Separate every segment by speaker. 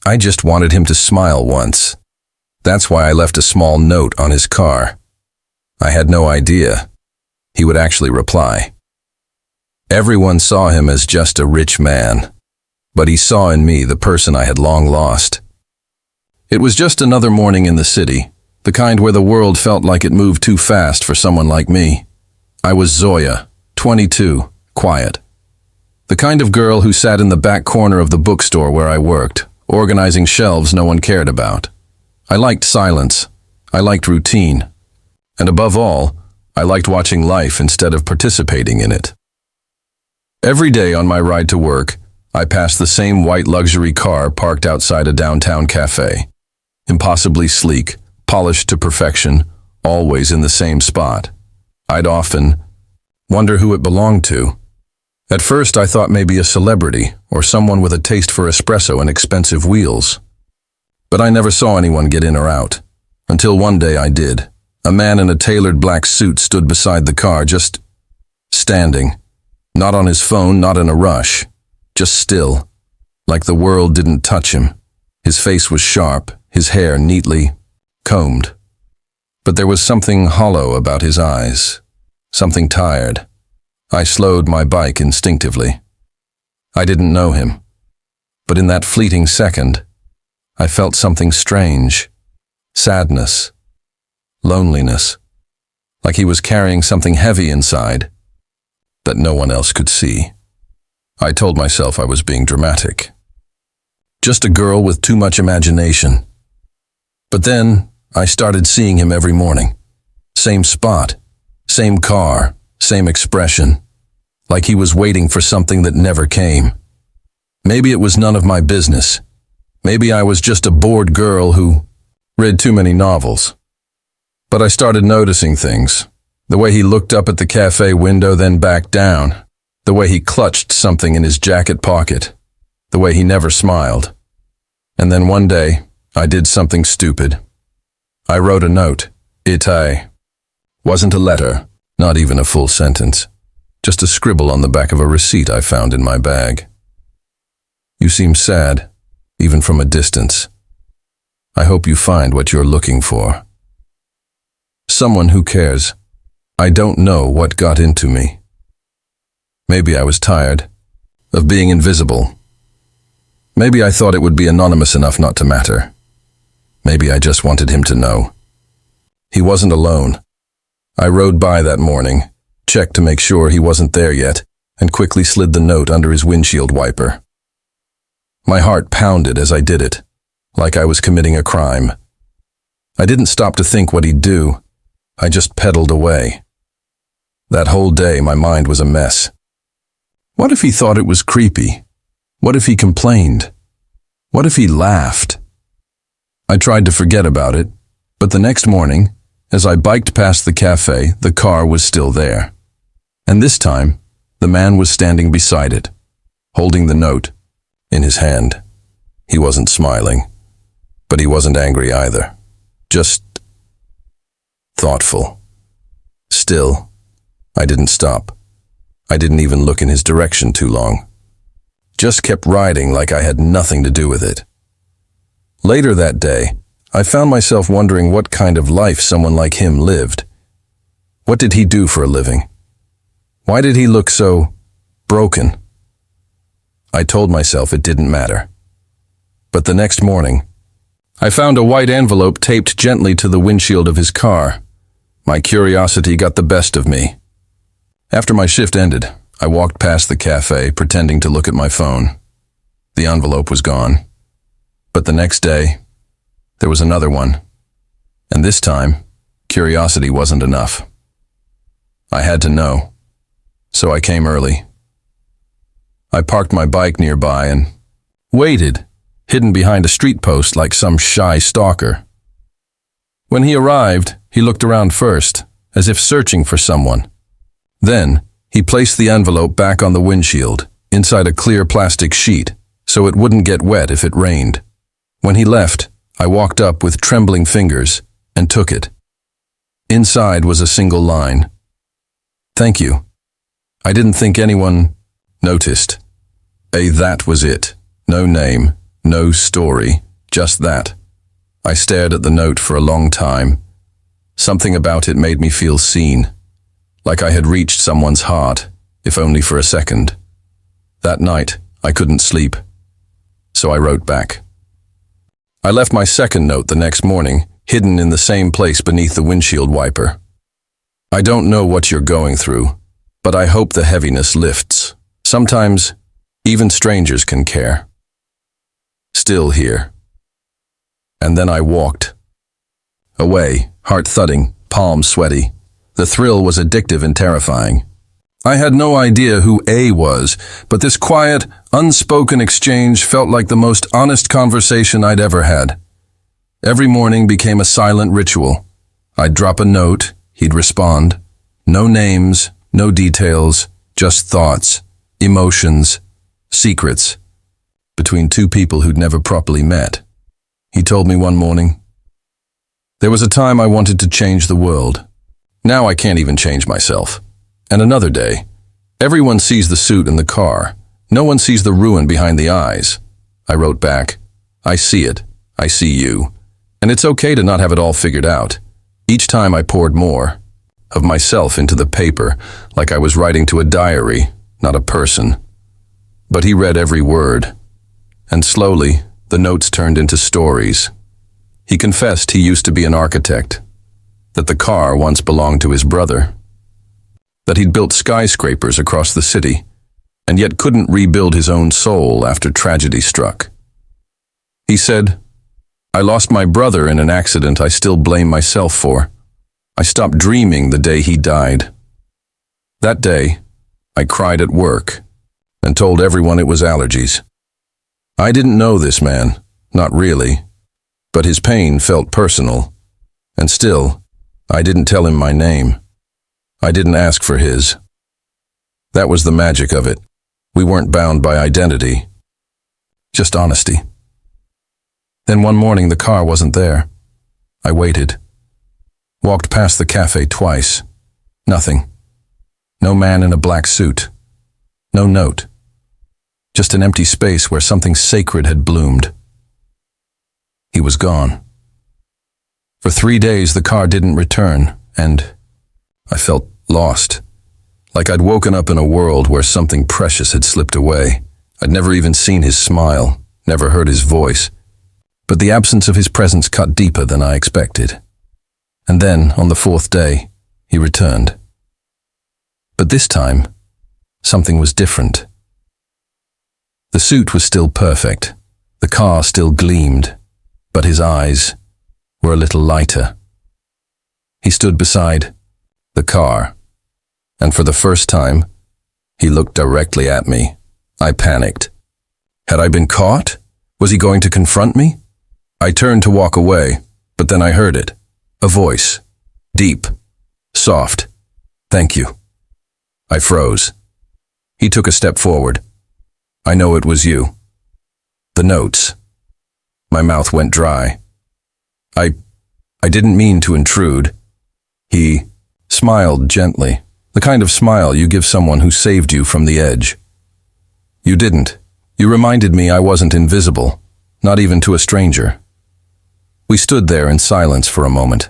Speaker 1: I just wanted him to smile once. That's why I left a small note on his car. I had no idea he would actually reply. Everyone saw him as just a rich man, but he saw in me the person I had long lost. It was just another morning in the city, the kind where the world felt like it moved too fast for someone like me. I was Zoya, 22, quiet. The kind of girl who sat in the back corner of the bookstore where I worked, organizing shelves no one cared about. I liked silence. I liked routine. And above all, I liked watching life instead of participating in it. Every day on my ride to work, I passed the same white luxury car parked outside a downtown cafe. Impossibly sleek, polished to perfection, always in the same spot. I'd often wonder who it belonged to. At first I thought maybe a celebrity or someone with a taste for espresso and expensive wheels. But I never saw anyone get in or out. Until one day I did. A man in a tailored black suit stood beside the car, just standing. Not on his phone, not in a rush. Just still. Like the world didn't touch him. His face was sharp, his hair neatly combed. But there was something hollow about his eyes. Something tired. I slowed my bike instinctively. I didn't know him. But in that fleeting second, I felt something strange. Sadness. Loneliness. Like he was carrying something heavy inside that no one else could see. I told myself I was being dramatic. Just a girl with too much imagination. But then I started seeing him every morning. Same spot, same car, same expression. Like he was waiting for something that never came. Maybe it was none of my business. Maybe I was just a bored girl who read too many novels. But I started noticing things. The way he looked up at the cafe window, then back down. The way he clutched something in his jacket pocket. The way he never smiled. And then one day, I did something stupid. I wrote a note. It wasn't a letter, not even a full sentence. Just a scribble on the back of a receipt I found in my bag. You seem sad, even from a distance. I hope you find what you're looking for. Someone who cares. I don't know what got into me. Maybe I was tired of being invisible. Maybe I thought it would be anonymous enough not to matter. Maybe I just wanted him to know. He wasn't alone. I rode by that morning, checked to make sure he wasn't there yet, and quickly slid the note under his windshield wiper. My heart pounded as I did it, like I was committing a crime. I didn't stop to think what he'd do. I just pedaled away. That whole day my mind was a mess. What if he thought it was creepy? What if he complained? What if he laughed? I tried to forget about it, but the next morning, as I biked past the cafe, the car was still there. And this time, the man was standing beside it, holding the note in his hand. He wasn't smiling, but he wasn't angry either. Just thoughtful. Still, I didn't stop. I didn't even look in his direction too long. Just kept riding like I had nothing to do with it. Later that day, I found myself wondering what kind of life someone like him lived. What did he do for a living? Why did he look so broken? I told myself it didn't matter. But the next morning, I found a white envelope taped gently to the windshield of his car. My curiosity got the best of me. After my shift ended, I walked past the cafe, pretending to look at my phone. The envelope was gone. But the next day, there was another one. And this time, curiosity wasn't enough. I had to know. So I came early. I parked my bike nearby and waited, hidden behind a street post like some shy stalker. When he arrived, he looked around first, as if searching for someone. Then, he placed the envelope back on the windshield, inside a clear plastic sheet, so it wouldn't get wet if it rained. When he left, I walked up with trembling fingers and took it. Inside was a single line. Thank you. I didn't think anyone noticed. That was it. No name, No story, just that. I stared at the note for a long time. Something about it made me feel seen, like I had reached someone's heart, if only for a second. That night, I couldn't sleep, so I wrote back. I left my second note the next morning, hidden in the same place beneath the windshield wiper. I don't know what you're going through, but I hope the heaviness lifts. Sometimes, even strangers can care. Still here. And then I walked. Away, heart thudding, palms sweaty. The thrill was addictive and terrifying. I had no idea who A was, but this quiet, unspoken exchange felt like the most honest conversation I'd ever had. Every morning became a silent ritual. I'd drop a note, he'd respond. No names, no details, just thoughts, emotions, secrets, between two people who'd never properly met. He told me one morning, "There was a time I wanted to change the world. Now I can't even change myself." And another day, "Everyone sees the suit in the car. No one sees the ruin behind the eyes." I wrote back, "I see it. I see you. And it's okay to not have it all figured out." Each time I poured more of myself into the paper, like I was writing to a diary, not a person. But he read every word. And slowly, the notes turned into stories. He confessed he used to be an architect, that the car once belonged to his brother, that he'd built skyscrapers across the city, and yet couldn't rebuild his own soul after tragedy struck. He said, "I lost my brother in an accident I still blame myself for. I stopped dreaming the day he died." That day, I cried at work and told everyone it was allergies. I didn't know this man, not really, but his pain felt personal, and still, I didn't tell him my name. I didn't ask for his. That was the magic of it. We weren't bound by identity, just honesty. Then one morning the car wasn't there. I waited. Walked past the café twice. Nothing. No man in a black suit. No note. Just an empty space where something sacred had bloomed. He was gone. For 3 days the car didn't return, and I felt lost. Like I'd woken up in a world where something precious had slipped away. I'd never even seen his smile, never heard his voice. But the absence of his presence cut deeper than I expected. And then, on the 4th day, he returned. But this time, something was different. The suit was still perfect. The car still gleamed, but his eyes were a little lighter. He stood beside the car, and for the first time, he looked directly at me. I panicked. Had I been caught? Was he going to confront me? I turned to walk away, but then I heard it. A voice. Deep. Soft. "Thank you." I froze. He took a step forward. "I know it was you." "The notes." My mouth went dry. I didn't mean to intrude." He smiled gently, the kind of smile you give someone who saved you from the edge. "You didn't. You reminded me I wasn't invisible, not even to a stranger." We stood there in silence for a moment.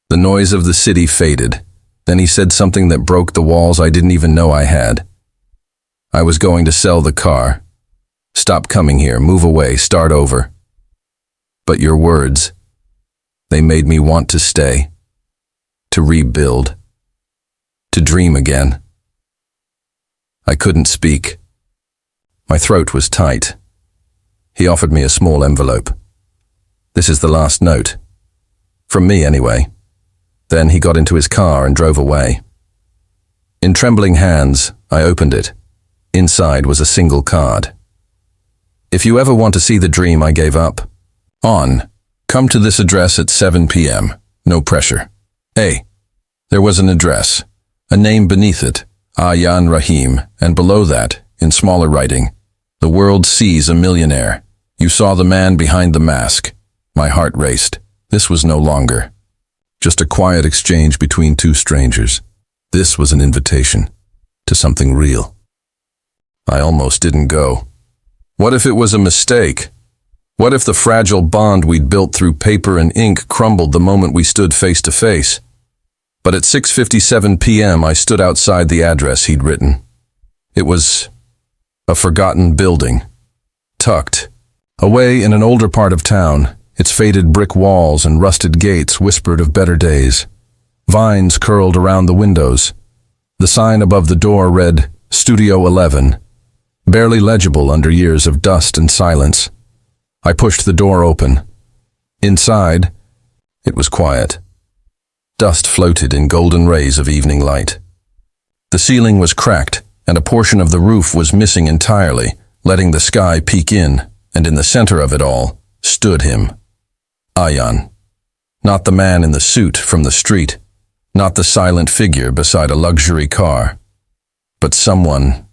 Speaker 1: The noise of the city faded. Then he said something that broke the walls I didn't even know I had. "I was going to sell the car. Stop coming here, move away, start over. But your words, they made me want to stay, to rebuild, to dream again." I couldn't speak. My throat was tight. He offered me a small envelope. "This is the last note. From me, anyway." Then he got into his car and drove away. In trembling hands, I opened it. Inside was a single card. "If you ever want to see the dream I gave up, come to this address at 7 p.m. No pressure." Hey, there was an address, a name beneath it, Ayan Rahim, and below that, in smaller writing, "The world sees a millionaire. You saw the man behind the mask." My heart raced. This was no longer just a quiet exchange between two strangers. This was an invitation to something real. I almost didn't go. What if it was a mistake? What if the fragile bond we'd built through paper and ink crumbled the moment we stood face to face? But at 6:57 p.m. I stood outside the address he'd written. It was a forgotten building, tucked away in an older part of town. Its faded brick walls and rusted gates whispered of better days. Vines curled around the windows. The sign above the door read, Studio 11, barely legible under years of dust and silence. I pushed the door open. Inside, it was quiet. Dust floated in golden rays of evening light. The ceiling was cracked, and a portion of the roof was missing entirely, letting the sky peek in, and in the center of it all stood him. Ayan. Not the man in the suit from the street, not the silent figure beside a luxury car, but someone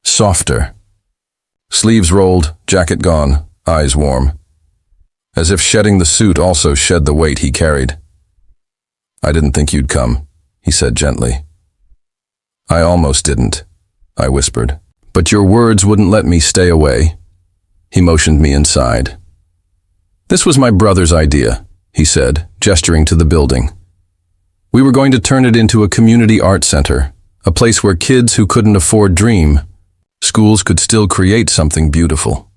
Speaker 1: softer. Sleeves rolled, jacket gone, eyes warm. As if shedding the suit also shed the weight he carried. I didn't think you'd come, he said gently. I almost didn't, I whispered, but your words wouldn't let me stay away. He motioned me inside. This was my brother's idea, he said, gesturing to the building. We were going to turn it into a community art center, a place where kids who couldn't afford dream, schools could still create something beautiful.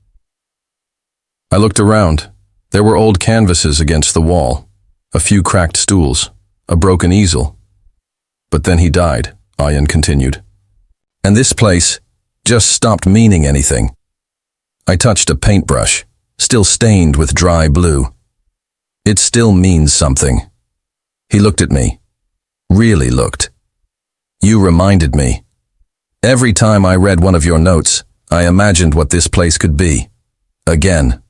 Speaker 1: I looked around. There were old canvases against the wall, a few cracked stools, a broken easel. But then he died, Ayan continued. And this place just stopped meaning anything. I touched a paintbrush, still stained with dry blue. It still means something. He looked at me. Really looked. You reminded me. Every time I read one of your notes, I imagined what this place could be. Again.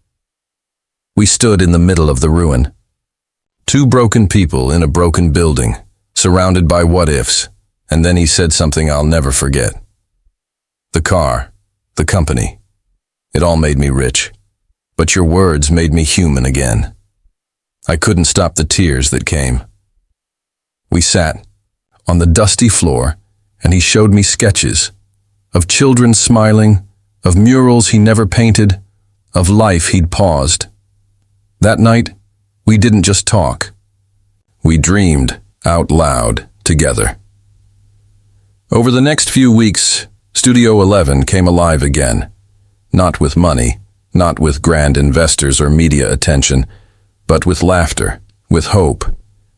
Speaker 1: We stood in the middle of the ruin. Two broken people in a broken building, surrounded by what-ifs, and then he said something I'll never forget. The car, the company, it all made me rich, but your words made me human again. I couldn't stop the tears that came. We sat on the dusty floor, and he showed me sketches of children smiling, of murals he never painted, of life he'd paused. That night, we didn't just talk. We dreamed out loud together. Over the next few weeks, Studio 11 came alive again. Not with money, not with grand investors or media attention, but with laughter, with hope,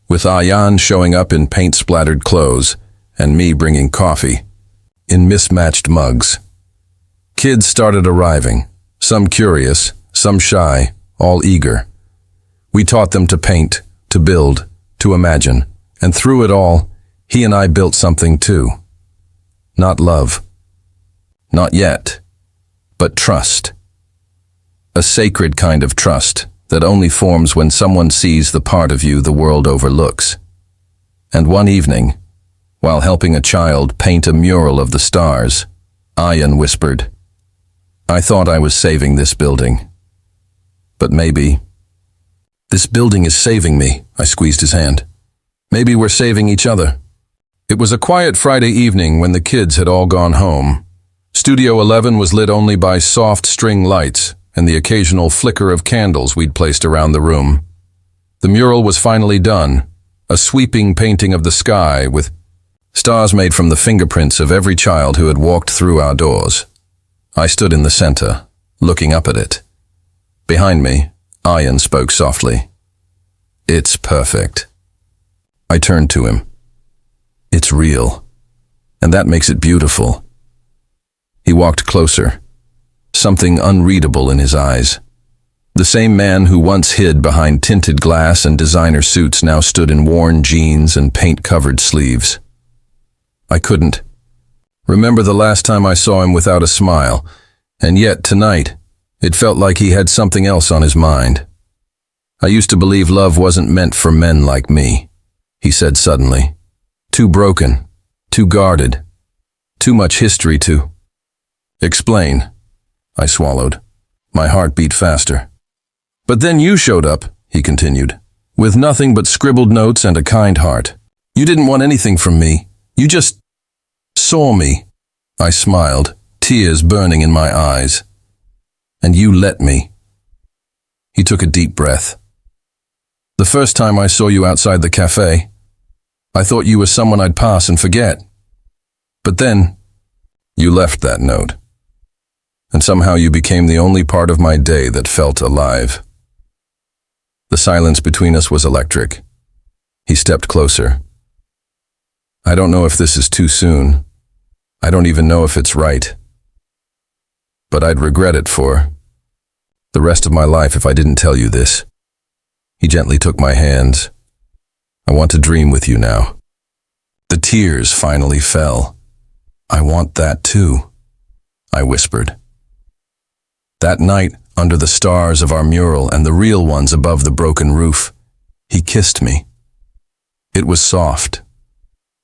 Speaker 1: with Ayan showing up in paint-splattered clothes and me bringing coffee in mismatched mugs. Kids started arriving, some curious, some shy, all eager. We taught them to paint, to build, to imagine, and through it all, he and I built something too. Not love. Not yet. But trust. A sacred kind of trust that only forms when someone sees the part of you the world overlooks. And one evening, while helping a child paint a mural of the stars, Ayan whispered, I thought I was saving this building. But maybe... This building is saving me, I squeezed his hand. Maybe we're saving each other. It was a quiet Friday evening when the kids had all gone home. Studio 11 was lit only by soft string lights and the occasional flicker of candles we'd placed around the room. The mural was finally done, a sweeping painting of the sky with stars made from the fingerprints of every child who had walked through our doors. I stood in the center, looking up at it. Behind me, Ayan spoke softly. It's perfect. I turned to him. It's real, and that makes it beautiful. He walked closer, something unreadable in his eyes. The same man who once hid behind tinted glass and designer suits now stood in worn jeans and paint-covered sleeves. I couldn't remember the last time I saw him without a smile, and yet tonight, it felt like he had something else on his mind. I used to believe love wasn't meant for men like me, he said suddenly. Too broken, too guarded, too much history to... Explain, I swallowed. My heart beat faster. But then you showed up, he continued, with nothing but scribbled notes and a kind heart. You didn't want anything from me. You just saw me. I smiled, tears burning in my eyes. And you let me. He took a deep breath. The first time I saw you outside the café, I thought you were someone I'd pass and forget. But then, you left that note. And somehow you became the only part of my day that felt alive. The silence between us was electric. He stepped closer. I don't know if this is too soon. I don't even know if it's right. But I'd regret it for the rest of my life if I didn't tell you this. He gently took my hands. I want to dream with you now. The tears finally fell. I want that too, I whispered. That night, under the stars of our mural and the real ones above the broken roof, he kissed me. It was soft,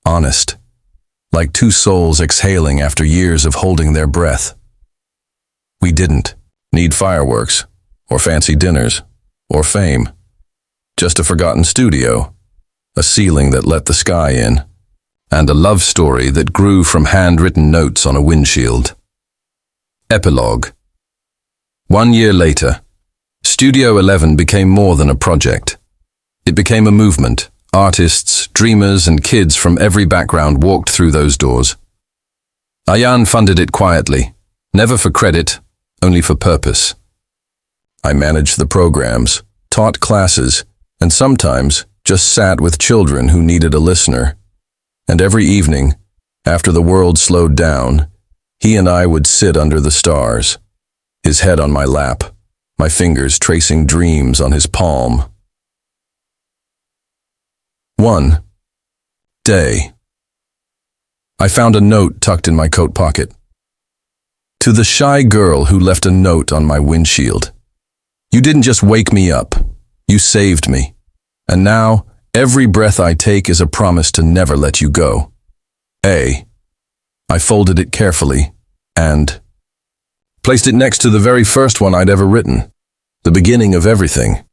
Speaker 1: honest, like two souls exhaling after years of holding their breath. We didn't need fireworks, or fancy dinners, or fame. Just a forgotten studio, a ceiling that let the sky in, and a love story that grew from handwritten notes on a windshield. Epilogue. 1 year later, Studio 11 became more than a project. It became a movement. Artists, dreamers, and kids from every background walked through those doors. Ayan funded it quietly, never for credit, only for purpose. I managed the programs, taught classes, and sometimes just sat with children who needed a listener. And every evening, after the world slowed down, he and I would sit under the stars, his head on my lap, my fingers tracing dreams on his palm. One day, I found a note tucked in my coat pocket. To the shy girl who left a note on my windshield. You didn't just wake me up, you saved me. And now, every breath I take is a promise to never let you go. I folded it carefully and placed it next to the very first one I'd ever written, the beginning of everything.